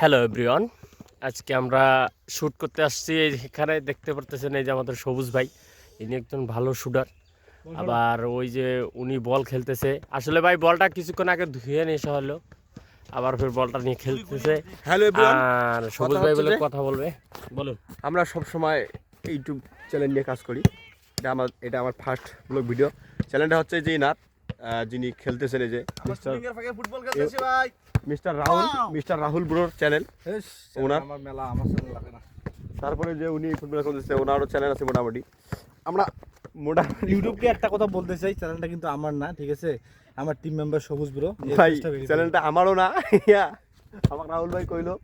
Hello everyone, আজকে আমরা shoot করতে আসছি। এখানে দেখতে পারতেছেন এই যে আমাদের সবুজ ভাই, ইনি একজন ভালো শুটার। আবার ওই যে উনি বল খেলতেছে। আসলে ভাই বলটা কিছুক্ষণ আগে ধুয়ে নিয়ে এসে হলো, আবার ফের বলটা নিয়ে খেলতেছে। হ্যালো এভরিওয়ান, আর সবুজ ভাই বলে কথা বলবে। বলুন। আমরা সব সময় ইউটিউব চ্যানেল নিয়ে কাজ করি। এটা আমার ফার্স্ট ব্লগ ভিডিও। চ্যানেলটা হচ্ছে যে নাথ, যিনি খেলতেছেন এই যে মিস্টার রাহুল ব্রোর চ্যানেল ওনার। তারপরে যে উনি ফুটবল খেলতেছে, ওনারও চ্যানেল আছে মোটামুটি। আমরা মোটামুটি ইউটিউবকে একটা কথা বলতে চাই, চ্যানেলটা কিন্তু আমার না, ঠিক আছে? আমার টিম মেম্বার সবুজ ব্রো। ভাই চ্যানেলটা আমারও না, আমাকে রাহুল ভাই কইলো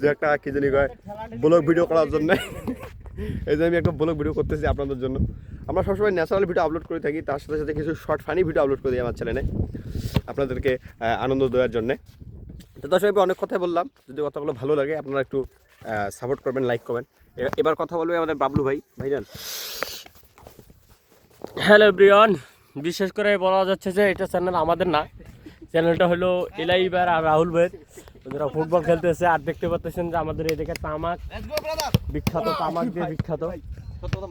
যে একটা কি জানি কয় ব্লগ ভিডিও করার জন্য। এই যে আমি একটা ব্লগ ভিডিও করতেছি আপনাদের জন্য। আমরা সবসময় ন্যাচারাল ভিডিও আপলোড করে থাকি, তার সাথে সাথে কিছু শর্ট ফানি ভিডিও আপলোড করে দিই আমার চ্যানেলে আপনাদেরকে আনন্দ দেওয়ার জন্যে। তো দর্শক অনেক কথাই বললাম, যদি কথাগুলো ভালো লাগে আপনারা একটু সাপোর্ট করবেন, লাইক করবেন। এবার কথা বলবে আমাদের বাবলু ভাই। ভাইজান হ্যালো এভরিওয়ান, বিশেষ করে বলা যাচ্ছে যে এটা চ্যানেল আমাদের না, চ্যানেলটা হলো এলাইবার আর রাহুল ভাইয়ের। ওরা ফুটবল খেলতেছে আর দেখতে পাচ্ছেন যে আমাদের এদিকে তামাক বিখ্যাত, তামাক দিয়ে বিখ্যাত।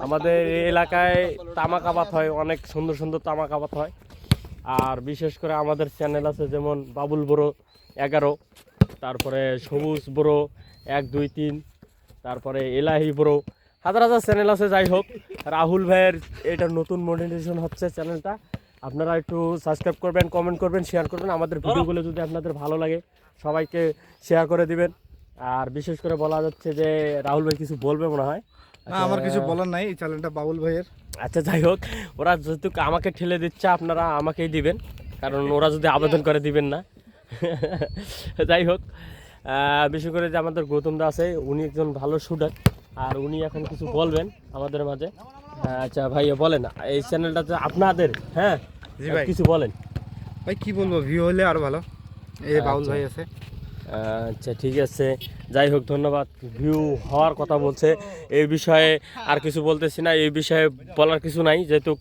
আমাদের এই এলাকায় তামাক আবাদ হয়, অনেক সুন্দর সুন্দর তামাক আবাদ হয়। আর বিশেষ করে আমাদের চ্যানেল আছে যেমন বাবুল বড়ো 11, তারপরে সবুজ বড়ো 1, 2, 3, তারপরে এলাহি বড়ো, হাজার হাজার চ্যানেল আছে। যাই হোক, রাহুল ভাইয়ের এটা নতুন মনিটাইজেশন হচ্ছে চ্যানেলটা। আপনারা একটু সাবস্ক্রাইব করবেন, কমেন্ট করবেন, শেয়ার করবেন। আমাদের ভিডিওগুলো যদি আপনাদের ভালো লাগে সবাইকে শেয়ার করে দিবেন। আর বিশেষ করে বলা যাচ্ছে যে রাহুল ভাই কিছু বলবে মনে হয়। না, আমার কিছু বলার নাই, এই চ্যানেলটা বাবুল ভাইয়ের। আচ্ছা যাই হোক, ওরা যেহেতু আমাকে ঠেলে দিচ্ছে আপনারা আমাকেই দিবেন, কারণ ওরা যদি আবেদন করে দিবেন না। যাই হোক, বিশেষ করে যে আমাদের গৌতম দা আছে, উনি একজন ভালো শুটার, আর উনি এখন কিছু বলবেন আমাদের মাঝে। আচ্ছা ভাইয়া বলেন, এই চ্যানেলটা আপনাদের, হ্যাঁ জি ভাই, কিছু বলেন। ভাই কি বলবো, ভিউ হলে আরো ভালো। এই বাবুল ভাই আছে। আচ্ছা ঠিক আছে, যাই হোক ধন্যবাদ। ভিউ হওয়ার কথা বলছে, এই বিষয়ে আর কিছু বলতেছি না, এই বিষয়ে বলার কিছু নাই, যেহেতু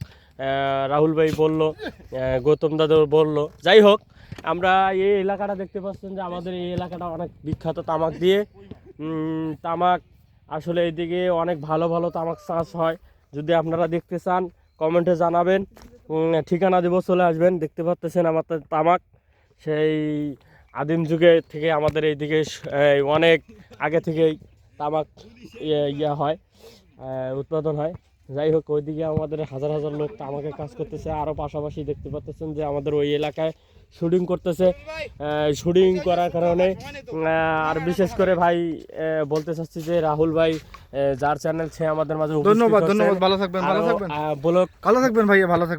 রাহুল ভাই বললো, গৌতম দাদু বললো। যাই হোক, আমরা এই এলাকাটা দেখতে পাচ্ছেন যে আমাদের এই এলাকাটা অনেক বিখ্যাত তামাক দিয়ে। তামাক আসলে এইদিকে অনেক ভালো ভালো তামাক চাষ হয়। যদি আপনারা দেখতে চান কমেন্টে জানাবেন, ঠিকানা দেবো, চলে আসবেন। দেখতে পাচ্ছেন আমাদের তামাক সেই আদিম যুগে থেকে আমাদের এইদিকে অনেক আগে থেকেই তামাক ইয়া হয়, উৎপাদন হয়। যাই হোক, ওইদিকে আমাদের হাজার হাজার লোক তামাকের কাজ করতেছে। আরও পাশাপাশি দেখতে পাচ্ছেন যে আমাদের ওই এলাকায় শুটিং করতেছে। শুটিং করার কারণে আর বিশেষ করে ভাই বলতে চাচ্ছি যে রাহুল ভাই যার চ্যানেল সে আমাদের মাঝে ধন্যবাদ, ধন্যবাদ। ভালো থাকবেন, ভালো থাকবেন, ভালো থাকবেন ভাইয়া, ভালো থাকবেন।